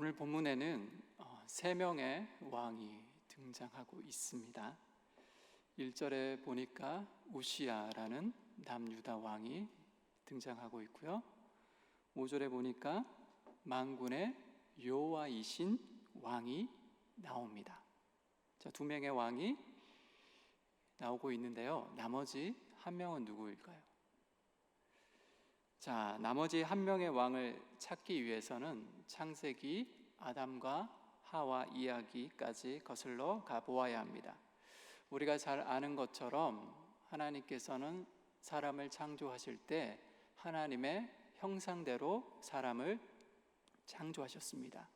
오늘 본문에는 세 명의 왕이 등장하고 있습니다. 1절에 보니까 우시야라는 남유다 왕이 등장하고 있고요. 5절에 보니까 만군의 여호와이신 왕이 나옵니다. 자, 두 명의 왕이 나오고 있는데요. 나머지 한 명은 누구일까요? 자, 나머지 한 명의 왕을 찾기 위해서는 창세기 아담과 하와 이야기까지 거슬러 가보아야 합니다. 우리가 잘 아는 것처럼 하나님께서는 사람을 창조하실 때 하나님의 형상대로 사람을 창조하셨습니다.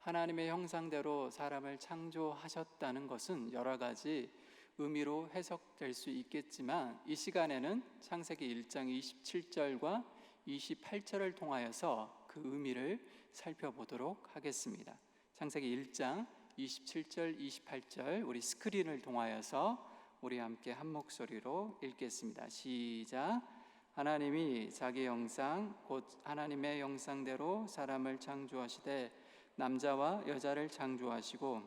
하나님의 형상대로 사람을 창조하셨다는 것은 여러 가지 의미로 해석될 수 있겠지만, 이 시간에는 창세기 1장 27절과 28절을 통하여서 그 의미를 살펴보도록 하겠습니다. 창세기 1장 27절, 28절 우리 스크린을 통하여서 우리 함께 한 목소리로 읽겠습니다. 시작. 하나님이 자기 형상 곧 하나님의 형상대로 사람을 창조하시되 남자와 여자를 창조하시고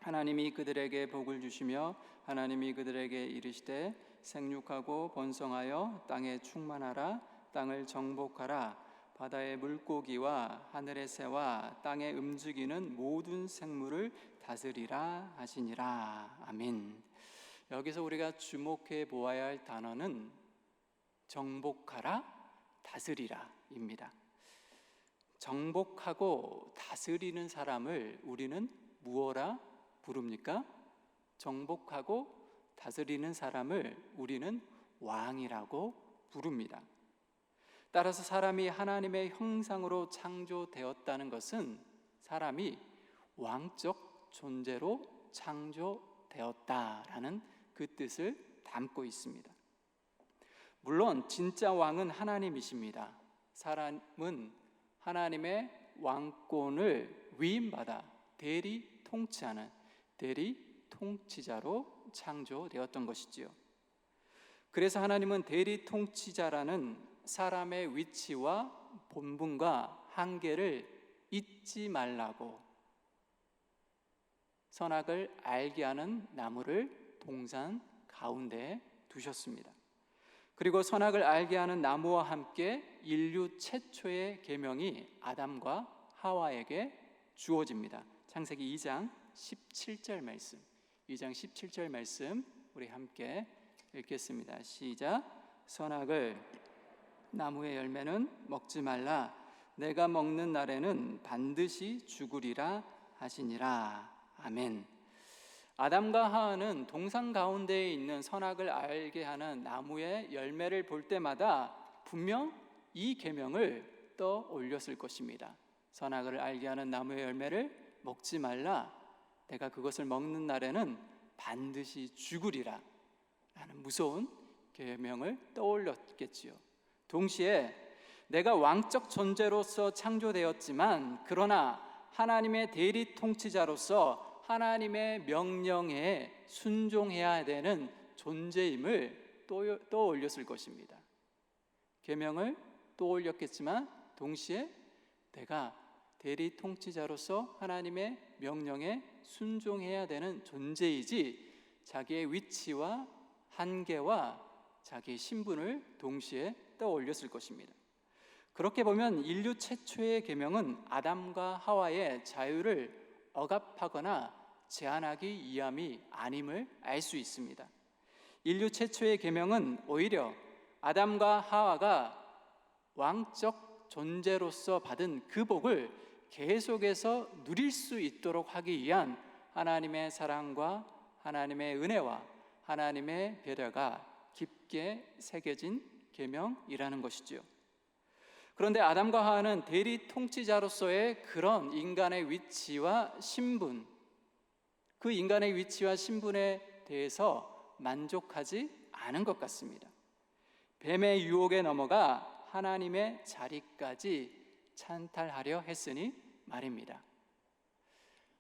하나님이 그들에게 복을 주시며 하나님이 그들에게 이르시되 생육하고 번성하여 땅에 충만하라. 땅을 정복하라. 바다의 물고기와 하늘의 새와 땅에 움직이는 모든 생물을 다스리라 하시니라. 아멘. 여기서 우리가 주목해 보아야 할 단어는 정복하라, 다스리라 입니다. 정복하고 다스리는 사람을 우리는 무엇라 부릅니까? 정복하고 다스리는 사람을 우리는 왕이라고 부릅니다. 따라서 사람이 하나님의 형상으로 창조되었다는 것은 사람이 왕적 존재로 창조되었다라는 그 뜻을 담고 있습니다. 물론 진짜 왕은 하나님이십니다. 사람은 하나님의 왕권을 위임받아 대리 통치하는 대리 통치자로 창조되었던 것이지요. 그래서 하나님은 대리 통치자라는 사람의 위치와 본분과 한계를 잊지 말라고 선악을 알게 하는 나무를 동산 가운데에 두셨습니다. 그리고 선악을 알게 하는 나무와 함께 인류 최초의 계명이 아담과 하와에게 주어집니다. 창세기 2장 17절 말씀, 2장 17절 말씀 우리 함께 읽겠습니다. 시작. 선악을 나무의 열매는 먹지 말라. 내가 먹는 날에는 반드시 죽으리라 하시니라. 아멘. 아담과 하와는 동산 가운데에 있는 선악을 알게 하는 나무의 열매를 볼 때마다 분명 이 계명을 떠올렸을 것입니다. 선악을 알게 하는 나무의 열매를 먹지 말라. 내가 그것을 먹는 날에는 반드시 죽으리라 라는 무서운 계명을 떠올렸겠지요. 동시에 내가 왕적 존재로서 창조되었지만 그러나 하나님의 대리 통치자로서 하나님의 명령에 순종해야 되는 존재임을 떠올렸을 것입니다. 계명을 떠올렸겠지만 동시에 내가 대리 통치자로서 하나님의 명령에 순종해야 되는 존재이지 자기의 위치와 한계와 자기의 신분을 동시에 떠올렸을 것입니다. 그렇게 보면 인류 최초의 계명은 아담과 하와의 자유를 억압하거나 제한하기 위함이 아님을 알 수 있습니다. 인류 최초의 계명은 오히려 아담과 하와가 왕적 존재로서 받은 그 복을 계속해서 누릴 수 있도록 하기 위한 하나님의 사랑과 하나님의 은혜와 하나님의 배려가 깊게 새겨진 계명이라는 것이지요. 그런데 아담과 하와는 대리 통치자로서의 그런 인간의 위치와 신분, 그 인간의 위치와 신분에 대해서 만족하지 않은 것 같습니다. 뱀의 유혹에 넘어가 하나님의 자리까지 찬탈하려 했으니 말입니다.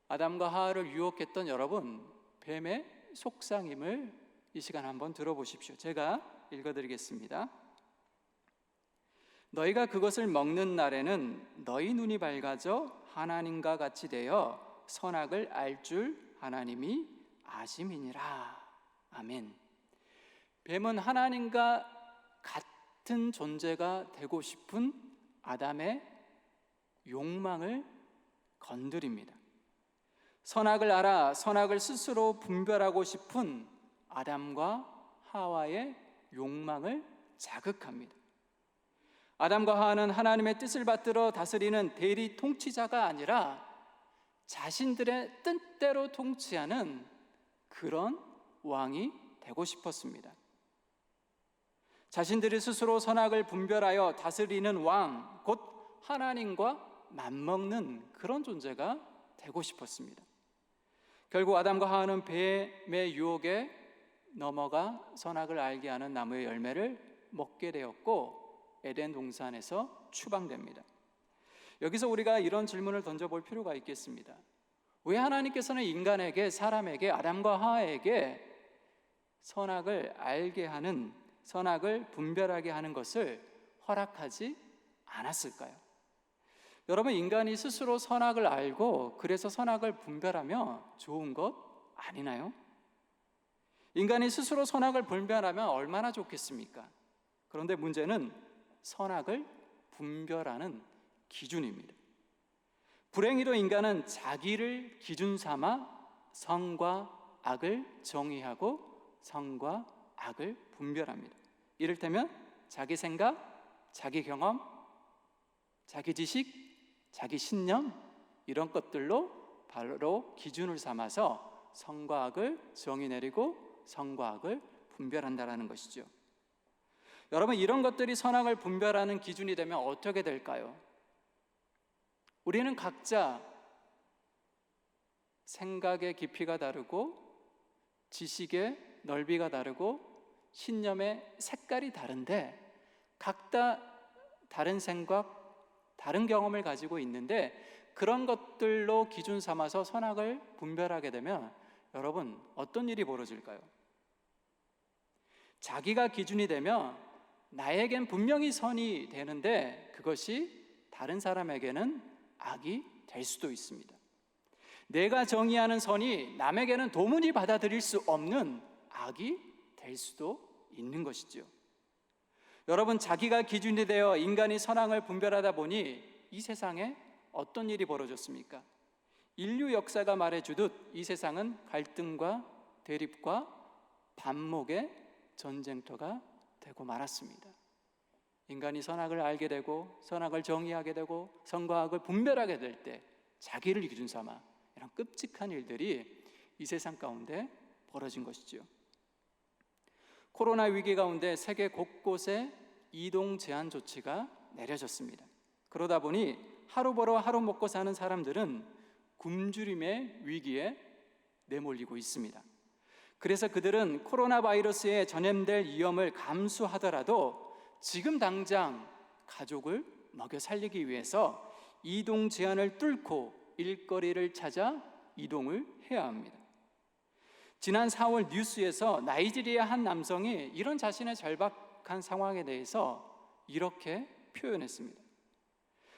아담과 하와를 유혹했던 여러분, 뱀의 속상임을 이 시간 한번 들어보십시오. 제가 읽어드리겠습니다. 너희가 그것을 먹는 날에는 너희 눈이 밝아져 하나님과 같이 되어 선악을 알 줄 하나님이 아심이니라. 아멘. 뱀은 하나님과 같은 존재가 되고 싶은 아담의 욕망을 건드립니다. 선악을 알아 선악을 스스로 분별하고 싶은 아담과 하와의 욕망을 자극합니다. 아담과 하와는 하나님의 뜻을 받들어 다스리는 대리 통치자가 아니라 자신들의 뜻대로 통치하는 그런 왕이 되고 싶었습니다. 자신들이 스스로 선악을 분별하여 다스리는 왕, 곧 하나님과 맞먹는 그런 존재가 되고 싶었습니다. 결국 아담과 하와는 뱀의 유혹에 넘어가 선악을 알게 하는 나무의 열매를 먹게 되었고 에덴 동산에서 추방됩니다. 여기서 우리가 이런 질문을 던져볼 필요가 있겠습니다. 왜 하나님께서는 인간에게, 사람에게, 아담과 하와에게 선악을 알게 하는, 선악을 분별하게 하는 것을 허락하지 않았을까요? 여러분, 인간이 스스로 선악을 알고 그래서 선악을 분별하며 좋은 것 아니나요? 인간이 스스로 선악을 분별하면 얼마나 좋겠습니까? 그런데 문제는 선악을 분별하는 기준입니다. 불행히도 인간은 자기를 기준 삼아 선과 악을 정의하고 선과 악을 분별합니다. 이를테면 자기 생각, 자기 경험, 자기 지식, 자기 신념, 이런 것들로 바로 기준을 삼아서 선과 악을 정의 내리고 선과 악을 분별한다라는 것이죠. 여러분, 이런 것들이 선악을 분별하는 기준이 되면 어떻게 될까요? 우리는 각자 생각의 깊이가 다르고 지식의 넓이가 다르고 신념의 색깔이 다른데 각자 다른 생각, 다른 경험을 가지고 있는데 그런 것들로 기준 삼아서 선악을 분별하게 되면 여러분, 어떤 일이 벌어질까요? 자기가 기준이 되면 나에겐 분명히 선이 되는데 그것이 다른 사람에게는 악이 될 수도 있습니다. 내가 정의하는 선이 남에게는 도무지 받아들일 수 없는 악이 될 수도 있는 것이죠. 여러분, 자기가 기준이 되어 인간이 선악을 분별하다 보니 이 세상에 어떤 일이 벌어졌습니까? 인류 역사가 말해주듯 이 세상은 갈등과 대립과 반목의 전쟁터가 되고 말았습니다. 인간이 선악을 알게 되고 선악을 정의하게 되고 선과 악을 분별하게 될 때 자기를 기준 삼아 이런 끔찍한 일들이 이 세상 가운데 벌어진 것이죠. 코로나 위기 가운데 세계 곳곳에 이동 제한 조치가 내려졌습니다. 그러다 보니 하루 벌어 하루 먹고 사는 사람들은 굶주림의 위기에 내몰리고 있습니다. 그래서 그들은 코로나 바이러스에 전염될 위험을 감수하더라도 지금 당장 가족을 먹여 살리기 위해서 이동 제한을 뚫고 일거리를 찾아 이동을 해야 합니다. 지난 4월 뉴스에서 나이지리아 한 남성이 이런 자신의 절박한 상황에 대해서 이렇게 표현했습니다.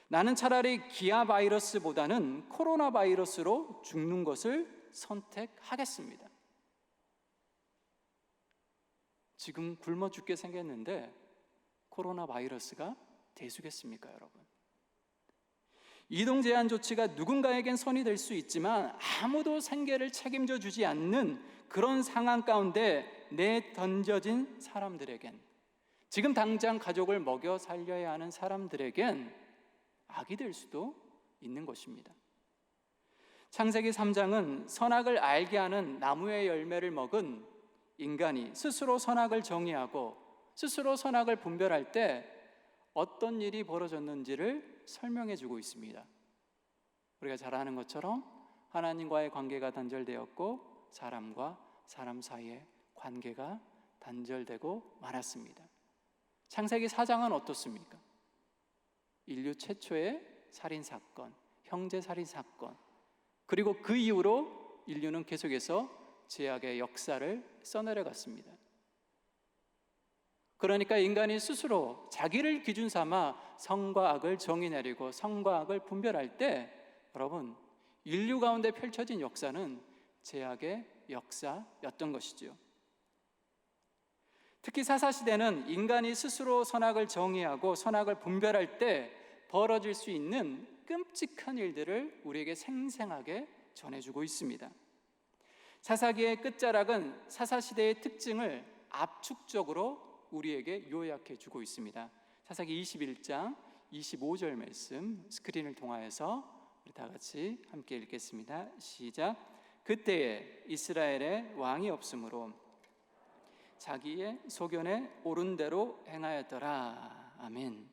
나는 차라리 기아 바이러스보다는 코로나 바이러스로 죽는 것을 선택하겠습니다. 지금 굶어 죽게 생겼는데 코로나 바이러스가 대수겠습니까, 여러분? 이동 제한 조치가 누군가에겐 선이 될 수 있지만 아무도 생계를 책임져 주지 않는 그런 상황 가운데 내던져진 사람들에겐, 지금 당장 가족을 먹여 살려야 하는 사람들에겐 악이 될 수도 있는 것입니다. 창세기 3장은 선악을 알게 하는 나무의 열매를 먹은 인간이 스스로 선악을 정의하고 스스로 선악을 분별할 때 어떤 일이 벌어졌는지를 설명해 주고 있습니다. 우리가 잘 아는 것처럼 하나님과의 관계가 단절되었고 사람과 사람 사이의 관계가 단절되고 말았습니다. 창세기 4장은 어떻습니까? 인류 최초의 살인사건, 형제살인사건, 그리고 그 이후로 인류는 계속해서 죄악의 역사를 써내려갔습니다. 그러니까 인간이 스스로 자기를 기준 삼아 선과 악을 정의 내리고 선과 악을 분별할 때 여러분, 인류 가운데 펼쳐진 역사는 죄악의 역사였던 것이죠. 특히 사사시대는 인간이 스스로 선악을 정의하고 선악을 분별할 때 벌어질 수 있는 끔찍한 일들을 우리에게 생생하게 전해주고 있습니다. 사사기의 끝자락은 사사시대의 특징을 압축적으로 우리에게 요약해 주고 있습니다. 사사기 21장 25절 말씀 스크린을 통하여서 우리 다 같이 함께 읽겠습니다. 시작. 그때에 이스라엘에 왕이 없으므로 자기의 소견에 옳은 대로 행하였더라. 아멘.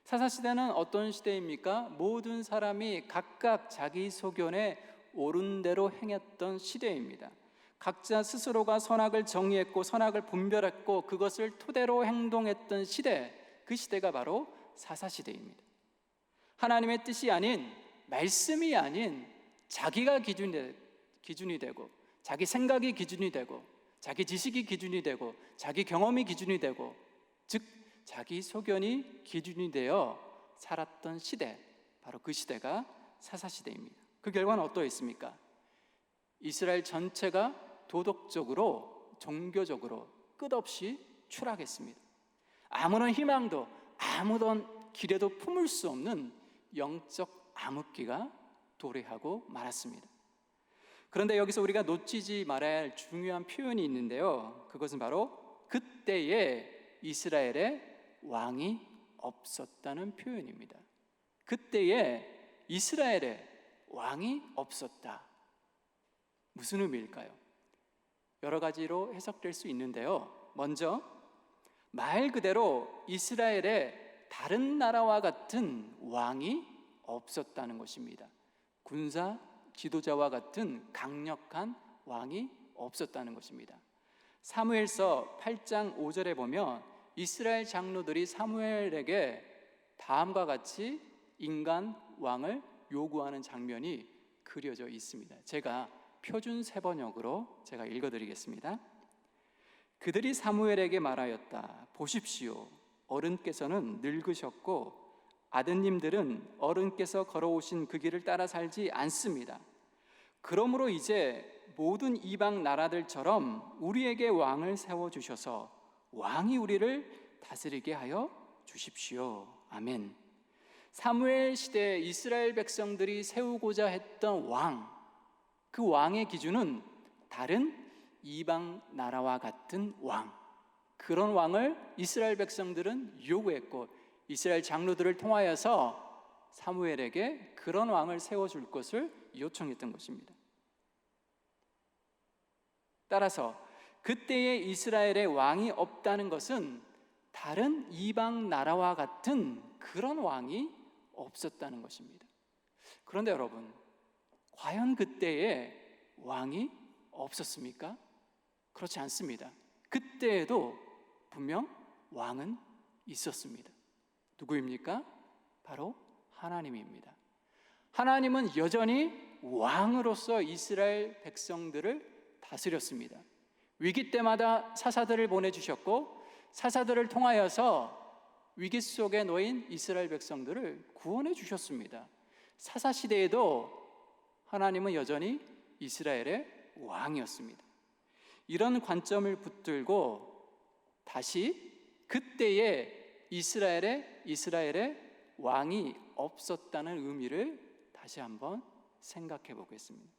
사사시대는 어떤 시대입니까? 모든 사람이 각각 자기 소견에 옳은 대로 행했던 시대입니다. 각자 스스로가 선악을 정의했고 선악을 분별했고 그것을 토대로 행동했던 시대, 그 시대가 바로 사사시대입니다. 하나님의 뜻이 아닌, 말씀이 아닌 자기가 기준이 되고 자기 생각이 기준이 되고 자기 지식이 기준이 되고 자기 경험이 기준이 되고, 즉 자기 소견이 기준이 되어 살았던 시대, 바로 그 시대가 사사시대입니다. 그 결과는 어떠했습니까? 이스라엘 전체가 도덕적으로, 종교적으로 끝없이 추락했습니다. 아무런 희망도 아무런 길에도 품을 수 없는 영적 암흑기가 도래하고 말았습니다. 그런데 여기서 우리가 놓치지 말아야 할 중요한 표현이 있는데요, 그것은 바로 그때에 이스라엘에 왕이 없었다는 표현입니다. 그때에 이스라엘에 왕이 없었다. 무슨 의미일까요? 여러 가지로 해석될 수 있는데요, 먼저 말 그대로 이스라엘에 다른 나라와 같은 왕이 없었다는 것입니다. 군사 지도자와 같은 강력한 왕이 없었다는 것입니다. 사무엘서 8장 5절에 보면 이스라엘 장로들이 사무엘에게 다음과 같이 인간 왕을 요구하는 장면이 그려져 있습니다. 제가 표준 세번역으로 제가 읽어드리겠습니다. 그들이 사무엘에게 말하였다. 보십시오, 어른께서는 늙으셨고 아드님들은 어른께서 걸어오신 그 길을 따라 살지 않습니다. 그러므로 이제 모든 이방 나라들처럼 우리에게 왕을 세워주셔서 왕이 우리를 다스리게 하여 주십시오. 아멘. 사무엘 시대 이스라엘 백성들이 세우고자 했던 왕, 그 왕의 기준은 다른 이방 나라와 같은 왕, 그런 왕을 이스라엘 백성들은 요구했고 이스라엘 장로들을 통하여서 사무엘에게 그런 왕을 세워줄 것을 요청했던 것입니다. 따라서 그때의 이스라엘에 왕이 없다는 것은 다른 이방 나라와 같은 그런 왕이 없었다는 것입니다. 그런데 여러분, 과연 그때에 왕이 없었습니까? 그렇지 않습니다. 그때에도 분명 왕은 있었습니다. 누구입니까? 바로 하나님입니다. 하나님은 여전히 왕으로서 이스라엘 백성들을 다스렸습니다. 위기 때마다 사사들을 보내주셨고 사사들을 통하여서 위기 속에 놓인 이스라엘 백성들을 구원해 주셨습니다. 사사시대에도 하나님은 여전히 이스라엘의 왕이었습니다. 이런 관점을 붙들고 다시 그때의 이스라엘의 왕이 없었다는 의미를 다시 한번 생각해 보겠습니다.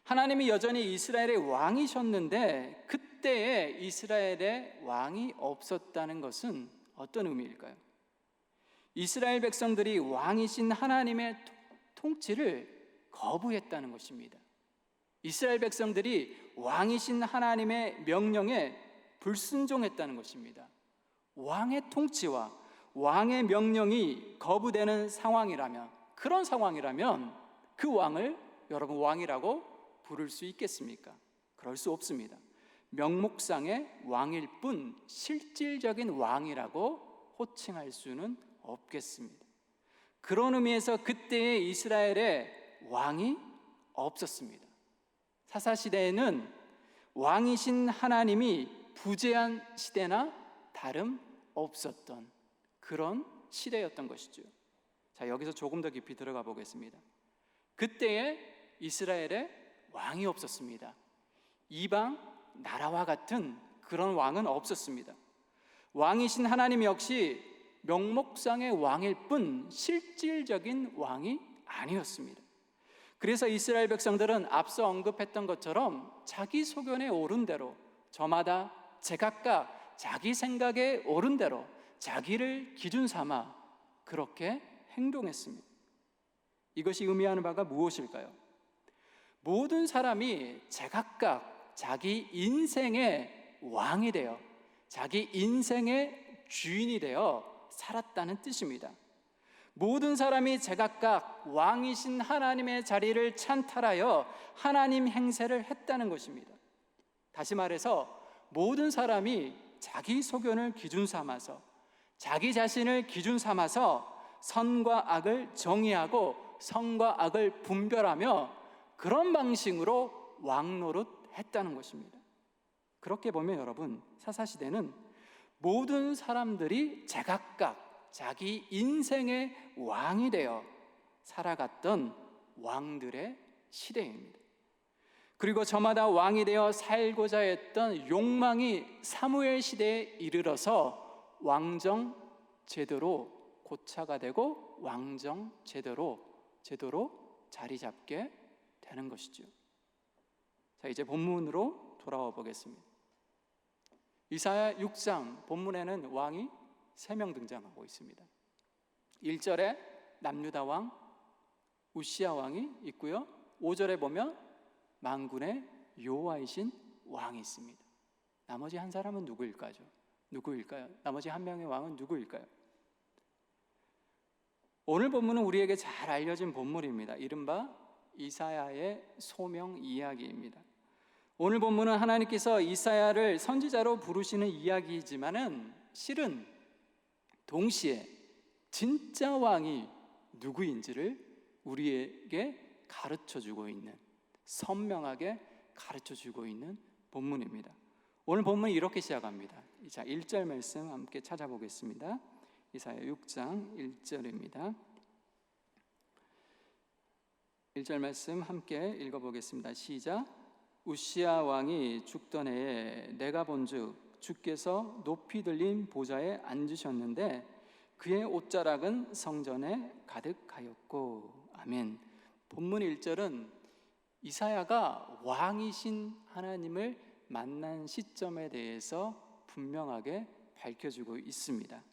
하나님이 여전히 이스라엘의 왕이셨는데 그때에 이스라엘의 왕이 없었다는 것은 어떤 의미일까요? 이스라엘 백성들이 왕이신 하나님의 통치를 거부했다는 것입니다. 이스라엘 백성들이 왕이신 하나님의 명령에 불순종했다는 것입니다. 왕의 통치와 왕의 명령이 거부되는 상황이라면, 그런 상황이라면 그 왕을 여러분 왕이라고 부를 수 있겠습니까? 그럴 수 없습니다. 명목상의 왕일 뿐 실질적인 왕이라고 호칭할 수는 없겠습니다. 그런 의미에서 그때의 이스라엘에 왕이 없었습니다. 사사시대에는 왕이신 하나님이 부재한 시대나 다름 없었던 그런 시대였던 것이죠. 자, 여기서 조금 더 깊이 들어가 보겠습니다. 그때에 이스라엘에 왕이 없었습니다. 이방 나라와 같은 그런 왕은 없었습니다. 왕이신 하나님 역시 명목상의 왕일 뿐 실질적인 왕이 아니었습니다. 그래서 이스라엘 백성들은 앞서 언급했던 것처럼 자기 소견에 오른 대로 저마다 제각각 자기 생각에 오른 대로 자기를 기준 삼아 그렇게 행동했습니다. 이것이 의미하는 바가 무엇일까요? 모든 사람이 제각각 자기 인생의 왕이 되어 자기 인생의 주인이 되어 살았다는 뜻입니다. 모든 사람이 제각각 왕이신 하나님의 자리를 찬탈하여 하나님 행세를 했다는 것입니다. 다시 말해서 모든 사람이 자기 소견을 기준 삼아서 자기 자신을 기준 삼아서 선과 악을 정의하고 선과 악을 분별하며 그런 방식으로 왕노릇 했다는 것입니다. 그렇게 보면 여러분, 사사시대는 모든 사람들이 제각각 자기 인생의 왕이 되어 살아갔던 왕들의 시대입니다. 그리고 저마다 왕이 되어 살고자 했던 욕망이 사무엘 시대에 이르러서 왕정 제도로 고차가 되고 왕정 제도로 자리 잡게 되는 것이죠. 자, 이제 본문으로 돌아와 보겠습니다. 이사야 6장 본문에는 왕이 3명 등장하고 있습니다. 1절에 남유다 왕 우시야 왕이 있고요. 5절에 보면 만군의 여호와이신 왕이 있습니다. 나머지 한 사람은 누구일까요? 나머지 한 명의 왕은 누구일까요? 오늘 본문은 우리에게 잘 알려진 본문입니다. 이른바 이사야의 소명 이야기입니다. 오늘 본문은 하나님께서 이사야를 선지자로 부르시는 이야기이지만은 실은 동시에 진짜 왕이 누구인지를 우리에게 가르쳐주고 있는, 선명하게 가르쳐주고 있는 본문입니다. 오늘 본문이 이렇게 시작합니다. 자, 1절 말씀 함께 찾아보겠습니다. 이사야 6장 1절입니다. 1절 말씀 함께 읽어보겠습니다. 시작. 우시야 왕이 죽던 해에 내가 본즉 주께서 높이 들린 보좌에 앉으셨는데 그의 옷자락은 성전에 가득하였고. 아멘. 본문 1절은 이사야가 왕이신 하나님을 만난 시점에 대해서 분명하게 밝혀주고 있습니다.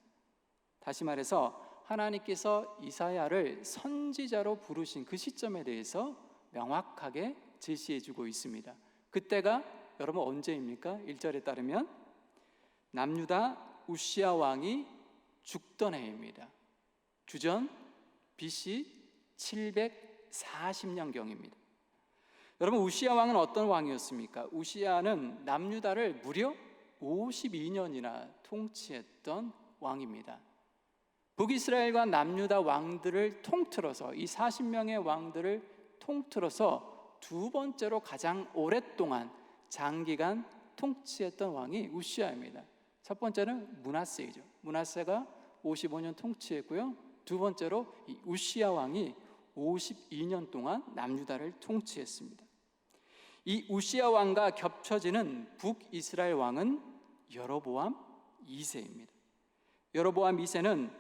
다시 말해서 하나님께서 이사야를 선지자로 부르신 그 시점에 대해서 명확하게 제시해주고 있습니다. 그때가 여러분 언제입니까? 1절에 따르면 남유다 우시야 왕이 죽던 해입니다. 주전 BC 740년경입니다. 여러분, 우시야 왕은 어떤 왕이었습니까? 우시야는 남유다를 무려 52년이나 통치했던 왕입니다. 북이스라엘과 남유다 왕들을 통틀어서 이 40명의 왕들을 통틀어서 두 번째로 가장 오랫동안 장기간 통치했던 왕이 우시야입니다. 첫 번째는 므낫세이죠. 므낫세가 55년 통치했고요. 두 번째로 이 우시야 왕이 52년 동안 남유다를 통치했습니다. 이 우시야 왕과 겹쳐지는 북이스라엘 왕은 여로보암 2세입니다. 여로보암 2세는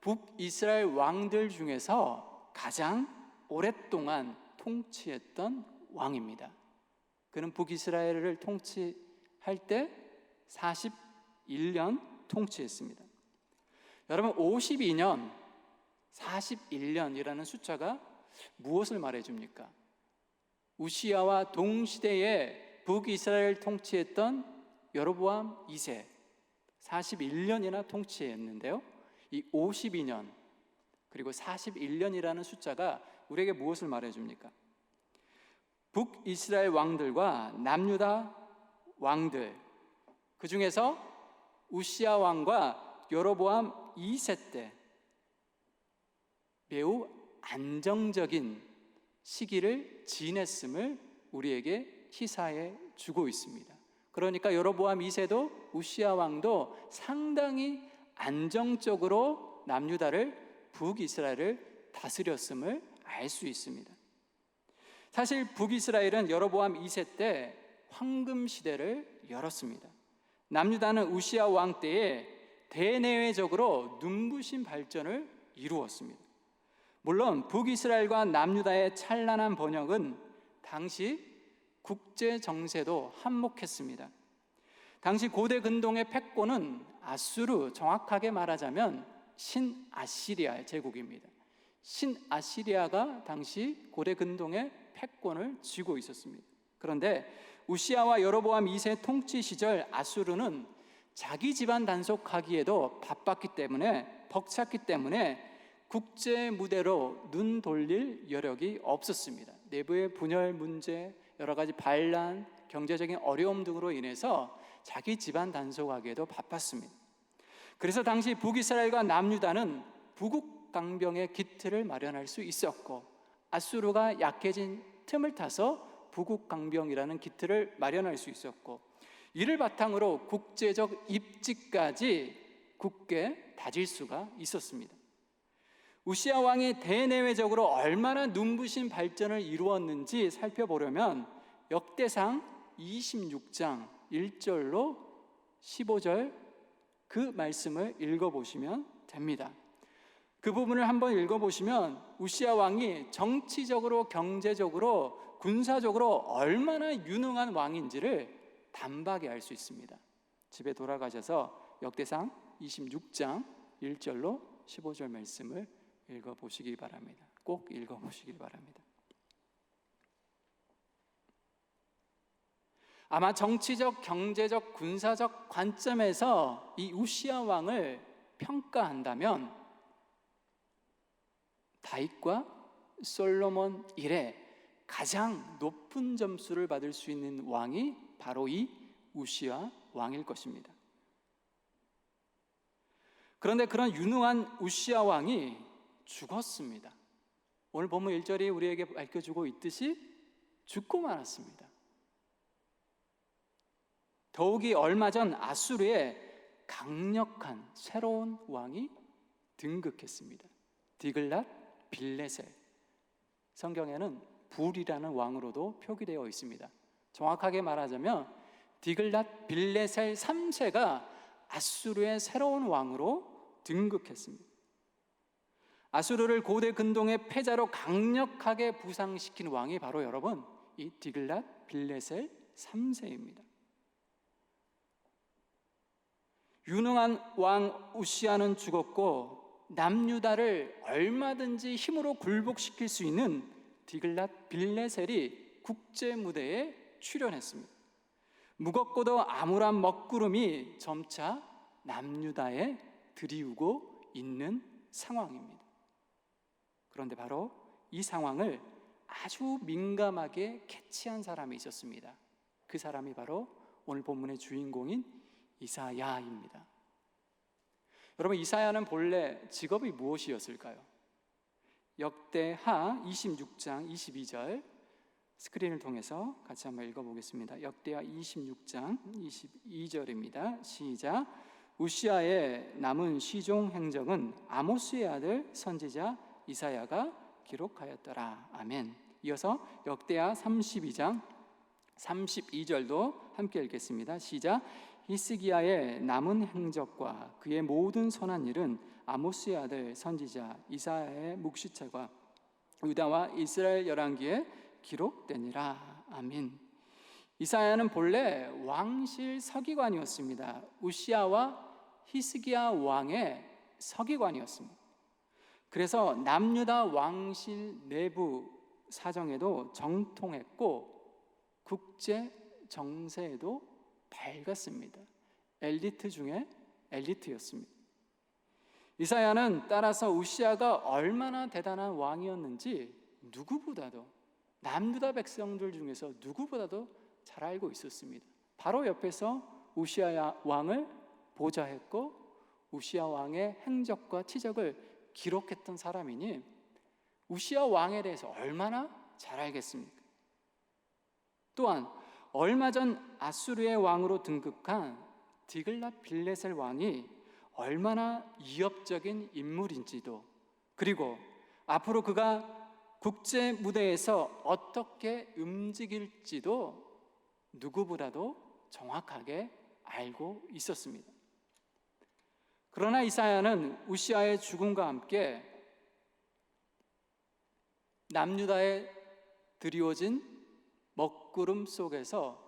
북이스라엘 왕들 중에서 가장 오랫동안 통치했던 왕입니다. 그는 북이스라엘을 통치할 때 41년 통치했습니다. 여러분, 52년, 41년이라는 숫자가 무엇을 말해줍니까? 우시야와 동시대에 북이스라엘 통치했던 여로보암 2세 41년이나 통치했는데요, 이 52년 그리고 41년이라는 숫자가 우리에게 무엇을 말해줍니까? 북이스라엘 왕들과 남유다 왕들, 그 중에서 우시야 왕과 여로보암 2세 때 매우 안정적인 시기를 지냈음을 우리에게 시사해 주고 있습니다. 그러니까 여로보암 2세도 우시야 왕도 상당히 안정적으로 남유다를 북이스라엘을 다스렸음을 알 수 있습니다. 사실 북이스라엘은 여로보암 2세 때 황금 시대를 열었습니다. 남유다는 우시야 왕 때에 대내외적으로 눈부신 발전을 이루었습니다. 물론 북이스라엘과 남유다의 찬란한 번영은 당시 국제 정세도 한몫했습니다. 당시 고대 근동의 패권은 아수르, 정확하게 말하자면 신아시리아 제국입니다. 신아시리아가 당시 고대 근동의 패권을 쥐고 있었습니다. 그런데 우시야와 여로보암 2세 통치 시절 아수르는 자기 집안 단속하기에도 바빴기 때문에, 벅찼기 때문에 국제 무대로 눈 돌릴 여력이 없었습니다. 내부의 분열 문제, 여러 가지 반란, 경제적인 어려움 등으로 인해서 자기 집안 단속하기에도 바빴습니다. 그래서 당시 북이스라엘과 남유다는 부국 강병의 기틀을 마련할 수 있었고, 아수르가 약해진 틈을 타서 부국 강병이라는 기틀을 마련할 수 있었고, 이를 바탕으로 국제적 입지까지 굳게 다질 수가 있었습니다. 우시야 왕이 대내외적으로 얼마나 눈부신 발전을 이루었는지 살펴보려면 역대상 26장 1절로 15절 그 말씀을 읽어보시면 됩니다. 그 부분을 한번 읽어보시면 우시야 왕이 정치적으로, 경제적으로, 군사적으로 얼마나 유능한 왕인지를 단박에 알 수 있습니다. 집에 돌아가셔서 역대상 26장 1절로 15절 말씀을 읽어보시기 바랍니다. 꼭 읽어보시기 바랍니다. 아마 정치적, 경제적, 군사적 관점에서 이 우시야 왕을 평가한다면 다윗과 솔로몬 이래 가장 높은 점수를 받을 수 있는 왕이 바로 이 우시야 왕일 것입니다. 그런데 그런 유능한 우시야 왕이 죽었습니다. 오늘 본문 1절이 우리에게 밝혀주고 있듯이 죽고 말았습니다. 더욱이 얼마 전 아수르의 강력한 새로운 왕이 등극했습니다. 디글랏 빌레셀, 성경에는 불이라는 왕으로도 표기되어 있습니다. 정확하게 말하자면 디글랏 빌레셀 3세가 아수르의 새로운 왕으로 등극했습니다. 아수르를 고대 근동의 패자로 강력하게 부상시킨 왕이 바로 여러분 이 디글랏 빌레셀 3세입니다. 유능한 왕 우시야는 죽었고 남유다를 얼마든지 힘으로 굴복시킬 수 있는 디글랏 빌레셀이 국제 무대에 출연했습니다. 무겁고도 암울한 먹구름이 점차 남유다에 들이우고 있는 상황입니다. 그런데 바로 이 상황을 아주 민감하게 캐치한 사람이 있었습니다. 그 사람이 바로 오늘 본문의 주인공인 이사야입니다. 여러분, 이사야는 본래 직업이 무엇이었을까요? 역대하 26장 22절 스크린을 통해서 같이 한번 읽어보겠습니다. 역대하 26장 22절입니다. 시작. 우시야의 남은 시종 행적은 아모스의 아들 선지자 이사야가 기록하였더라. 아멘. 이어서 역대하 32장 32절도 함께 읽겠습니다. 시작. 히스기야의 남은 행적과 그의 모든 선한 일은 아모스의 아들 선지자 이사야의 묵시체가 유다와 이스라엘 열왕기에 기록되니라. 아멘. 이사야는 본래 왕실 서기관이었습니다. 우시야와 히스기야 왕의 서기관이었습니다. 그래서 남유다 왕실 내부 사정에도 정통했고 국제 정세에도 밝았습니다. 엘리트 중에 엘리트였습니다. 이사야는 따라서 우시야가 얼마나 대단한 왕이었는지 누구보다도, 남유다 백성들 중에서 누구보다도 잘 알고 있었습니다. 바로 옆에서 우시야 왕을 보좌했고 우시야 왕의 행적과 치적을 기록했던 사람이니 우시야 왕에 대해서 얼마나 잘 알겠습니까? 또한 얼마 전 아수르의 왕으로 등극한 디글랏 빌레셀 왕이 얼마나 위협적인 인물인지도, 그리고 앞으로 그가 국제 무대에서 어떻게 움직일지도 누구보다도 정확하게 알고 있었습니다. 그러나 이사야는 우시아의 죽음과 함께 남유다에 드리워진 먹구름 속에서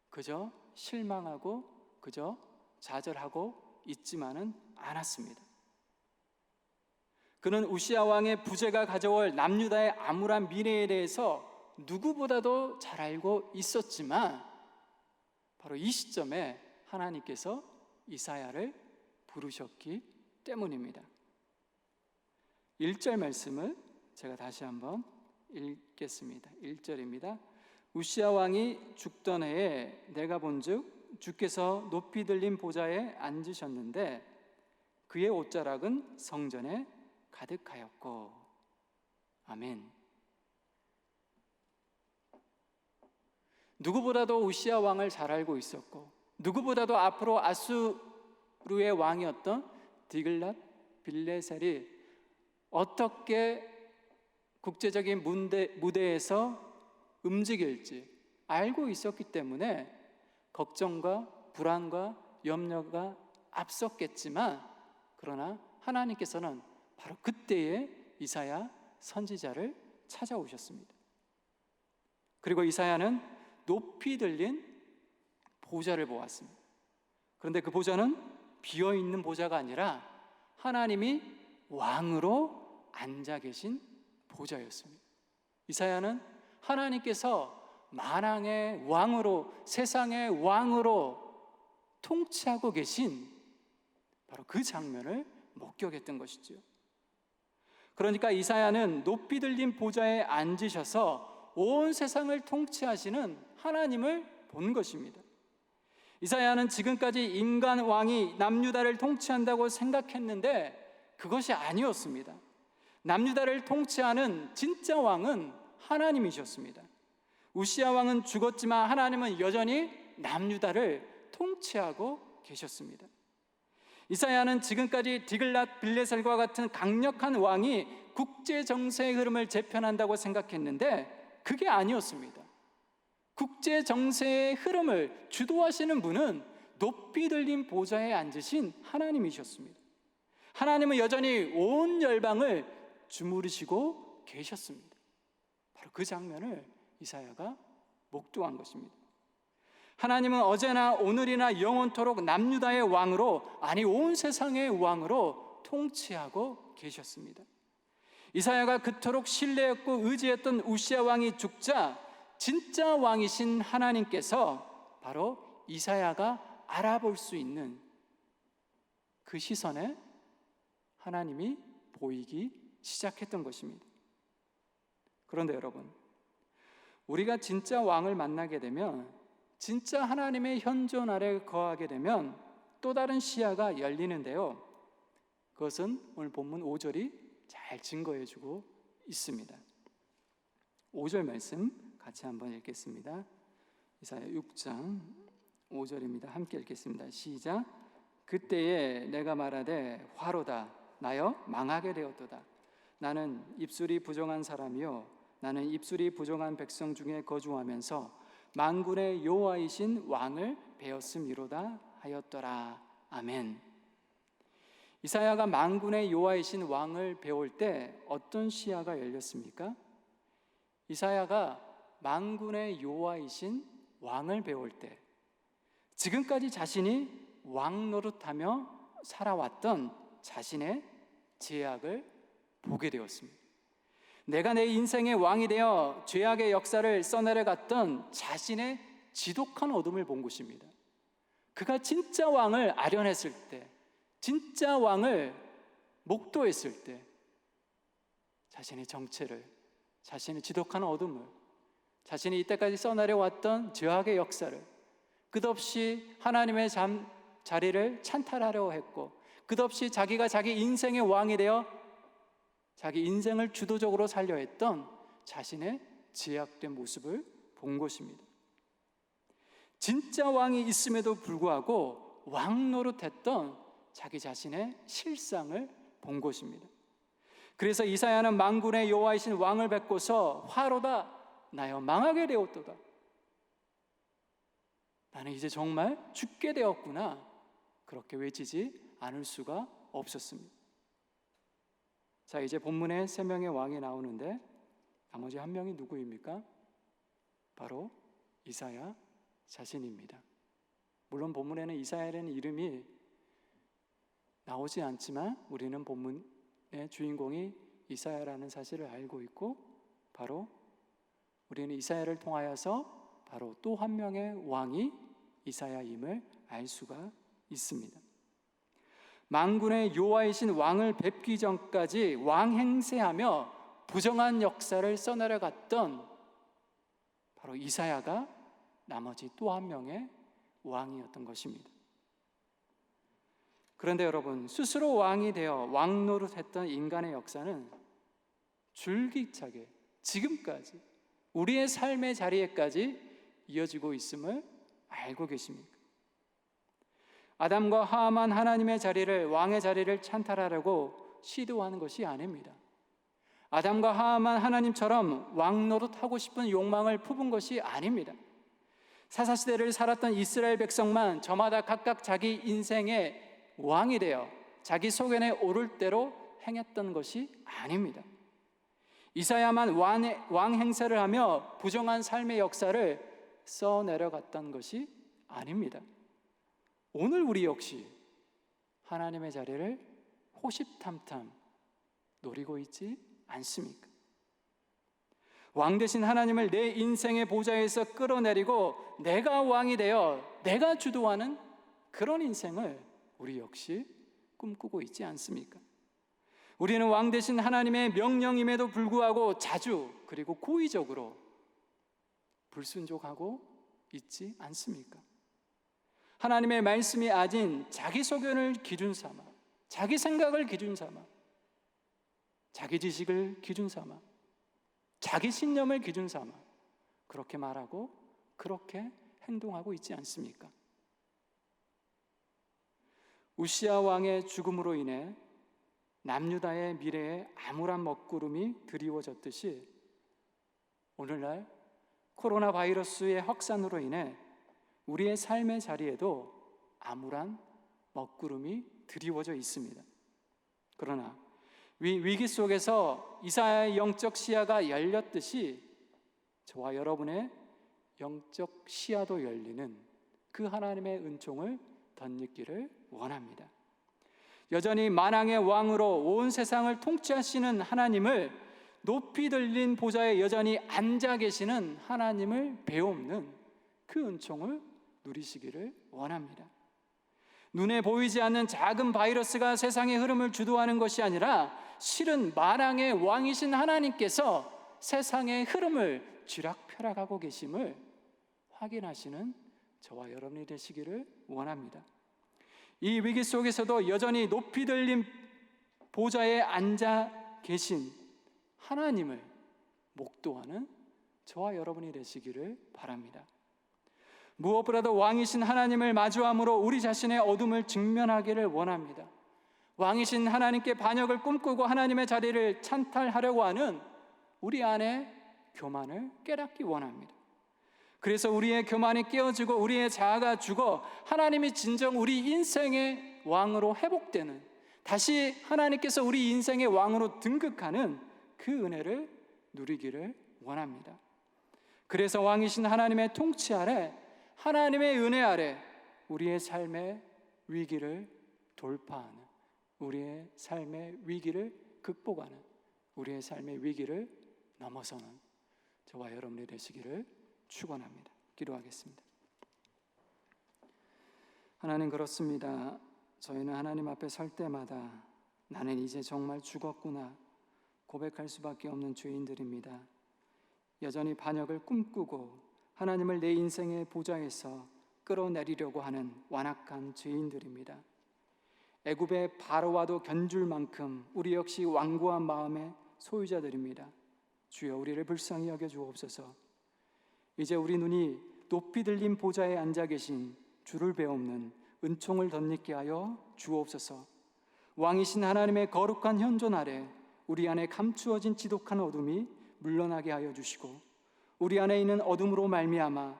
그저 실망하고 그저 좌절하고 있지만은 않았습니다. 그는 우시아 왕의 부재가 가져올 남유다의 암울한 미래에 대해서 누구보다도 잘 알고 있었지만 바로 이 시점에 하나님께서 이사야를 부르셨기 때문입니다. 1절 말씀을 제가 다시 한번 읽겠습니다. 1절입니다. 우시아 왕이 죽던 해에 내가 본즉 주께서 높이 들린 보좌에 앉으셨는데 그의 옷자락은 성전에 가득하였고. 아멘. 누구보다도 우시아 왕을 잘 알고 있었고 누구보다도 앞으로 아수르의 왕이었던 디글랏 빌레셀이 어떻게 국제적인 무대에서 움직일지 알고 있었기 때문에 걱정과 불안과 염려가 앞섰겠지만 그러나 하나님께서는 바로 그때에 이사야 선지자를 찾아오셨습니다. 그리고 이사야는 높이 들린 보좌를 보았습니다. 그런데 그 보좌는 비어있는 보좌가 아니라 하나님이 왕으로 앉아 계신 보좌였습니다. 이사야는 하나님께서 만왕의 왕으로 세상의 왕으로 통치하고 계신 바로 그 장면을 목격했던 것이죠. 그러니까 이사야는 높이 들린 보좌에 앉으셔서 온 세상을 통치하시는 하나님을 본 것입니다. 이사야는 지금까지 인간 왕이 남유다를 통치한다고 생각했는데 그것이 아니었습니다. 남유다를 통치하는 진짜 왕은 하나님이셨습니다. 우시아 왕은 죽었지만 하나님은 여전히 남유다를 통치하고 계셨습니다. 이사야는 지금까지 디글랏 빌레셀과 같은 강력한 왕이 국제 정세의 흐름을 재편한다고 생각했는데 그게 아니었습니다. 국제 정세의 흐름을 주도하시는 분은 높이 들린 보좌에 앉으신 하나님이셨습니다. 하나님은 여전히 온 열방을 주무르시고 계셨습니다. 바로 그 장면을 이사야가 목도한 것입니다. 하나님은 어제나 오늘이나 영원토록 남유다의 왕으로, 아니 온 세상의 왕으로 통치하고 계셨습니다. 이사야가 그토록 신뢰했고 의지했던 우시아 왕이 죽자 진짜 왕이신 하나님께서 바로 이사야가 알아볼 수 있는 그 시선에 하나님이 보이기 시작했던 것입니다. 그런데 여러분, 우리가 진짜 왕을 만나게 되면, 진짜 하나님의 현존 아래 거하게 되면 또 다른 시야가 열리는데요, 그것은 오늘 본문 5절이 잘 증거해주고 있습니다. 5절 말씀 같이 한번 읽겠습니다. 이사야 6장 5절입니다. 함께 읽겠습니다. 시작. 그때에 내가 말하되 화로다, 나여 망하게 되었도다. 나는 입술이 부정한 사람이요, 나는 입술이 부정한 백성 중에 거주하면서 만군의 여호와이신 왕을 배웠음이로다 하였더라. 아멘. 이사야가 만군의 여호와이신 왕을 배울 때 어떤 시야가 열렸습니까? 이사야가 만군의 여호와이신 왕을 배울 때 지금까지 자신이 왕 노릇하며 살아왔던 자신의 죄악을 보게 되었습니다. 내가 내 인생의 왕이 되어 죄악의 역사를 써내려갔던 자신의 지독한 어둠을 본 것입니다. 그가 진짜 왕을 아련했을 때, 진짜 왕을 목도했을 때 자신의 정체를, 자신의 지독한 어둠을, 자신이 이때까지 써내려왔던 죄악의 역사를 끝없이 하나님의 자리를 찬탈하려 했고 끝없이 자기가 자기 인생의 왕이 되어 자기 인생을 주도적으로 살려 했던 자신의 제약된 모습을 본 것입니다. 진짜 왕이 있음에도 불구하고 왕 노릇했던 자기 자신의 실상을 본 것입니다. 그래서 이사야는 만군의 여호와이신 왕을 뵙고서 화로다 나여 망하게 되었도다. 나는 이제 정말 죽게 되었구나. 그렇게 외치지 않을 수가 없었습니다. 자, 이제 본문에 3명의 왕이 나오는데 나머지 한 명이 누구입니까? 바로 이사야 자신입니다. 물론 본문에는 이사야라는 이름이 나오지 않지만 우리는 본문의 주인공이 이사야라는 사실을 알고 있고, 바로 우리는 이사야를 통하여서 바로 또 한 명의 왕이 이사야임을 알 수가 있습니다. 만군의 여호와이신 왕을 뵙기 전까지 왕 행세하며 부정한 역사를 써내려갔던 바로 이사야가 나머지 또 한 명의 왕이었던 것입니다. 그런데 여러분, 스스로 왕이 되어 왕 노릇했던 인간의 역사는 줄기차게 지금까지 우리의 삶의 자리에까지 이어지고 있음을 알고 계십니까? 아담과 하와만 하나님의 자리를, 왕의 자리를 찬탈하려고 시도하는 것이 아닙니다. 아담과 하와만 하나님처럼 왕 노릇하고 싶은 욕망을 품은 것이 아닙니다. 사사시대를 살았던 이스라엘 백성만 저마다 각각 자기 인생의 왕이 되어 자기 소견에 오를 대로 행했던 것이 아닙니다. 이사야만 왕 행세를 하며 부정한 삶의 역사를 써내려갔던 것이 아닙니다. 오늘 우리 역시 하나님의 자리를 호시탐탐 노리고 있지 않습니까? 왕 되신 하나님을 내 인생의 보좌에서 끌어내리고 내가 왕이 되어 내가 주도하는 그런 인생을 우리 역시 꿈꾸고 있지 않습니까? 우리는 왕 되신 하나님의 명령임에도 불구하고 자주, 그리고 고의적으로 불순종하고 있지 않습니까? 하나님의 말씀이 아닌 자기 소견을 기준 삼아, 자기 생각을 기준 삼아, 자기 지식을 기준 삼아, 자기 신념을 기준 삼아 그렇게 말하고 그렇게 행동하고 있지 않습니까? 우시야 왕의 죽음으로 인해 남유다의 미래에 암울한 먹구름이 드리워졌듯이 오늘날 코로나 바이러스의 확산으로 인해 우리의 삶의 자리에도 암울한 먹구름이 드리워져 있습니다. 그러나 위기 속에서 이사야의 영적 시야가 열렸듯이 저와 여러분의 영적 시야도 열리는 그 하나님의 은총을 덧입기를 원합니다. 여전히 만왕의 왕으로 온 세상을 통치하시는 하나님을, 높이 들린 보좌에 여전히 앉아 계시는 하나님을 배움는 그 은총을 누리시기를 원합니다. 눈에 보이지 않는 작은 바이러스가 세상의 흐름을 주도하는 것이 아니라 실은 만왕의 왕이신 하나님께서 세상의 흐름을 쥐락펴락하고 계심을 확인하시는 저와 여러분이 되시기를 원합니다. 이 위기 속에서도 여전히 높이 들린 보좌에 앉아 계신 하나님을 목도하는 저와 여러분이 되시기를 바랍니다. 무엇보다도 왕이신 하나님을 마주함으로 우리 자신의 어둠을 직면하기를 원합니다. 왕이신 하나님께 반역을 꿈꾸고 하나님의 자리를 찬탈하려고 하는 우리 안에 교만을 깨닫기 원합니다. 그래서 우리의 교만이 깨어지고 우리의 자아가 죽어 하나님이 진정 우리 인생의 왕으로 회복되는, 다시 하나님께서 우리 인생의 왕으로 등극하는 그 은혜를 누리기를 원합니다. 그래서 왕이신 하나님의 통치 아래, 하나님의 은혜 아래 우리의 삶의 위기를 돌파하는, 우리의 삶의 위기를 극복하는, 우리의 삶의 위기를 넘어서는 저와 여러분이 되시기를 축원합니다. 기도하겠습니다. 하나님, 그렇습니다. 저희는 하나님 앞에 설 때마다 나는 이제 정말 죽었구나 고백할 수밖에 없는 죄인들입니다. 여전히 반역을 꿈꾸고 하나님을 내 인생의 보좌에서 끌어내리려고 하는 완악한 죄인들입니다. 애굽의 바로와도 견줄 만큼 우리 역시 완고한 마음의 소유자들입니다. 주여, 우리를 불쌍히 여겨 주옵소서. 이제 우리 눈이 높이 들린 보좌에 앉아 계신 주를 배움는 은총을 덧입게 하여 주옵소서. 왕이신 하나님의 거룩한 현존 아래 우리 안에 감추어진 지독한 어둠이 물러나게 하여 주시고, 우리 안에 있는 어둠으로 말미암아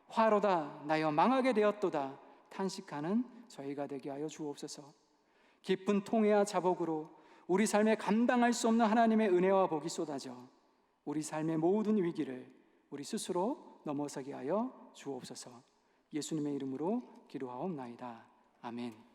화로다 나여 망하게 되었도다 탄식하는 저희가 되게 하여 주옵소서. 깊은 통회와 자복으로 우리 삶에 감당할 수 없는 하나님의 은혜와 복이 쏟아져 우리 삶의 모든 위기를 우리 스스로 넘어서게 하여 주옵소서. 예수님의 이름으로 기도하옵나이다. 아멘.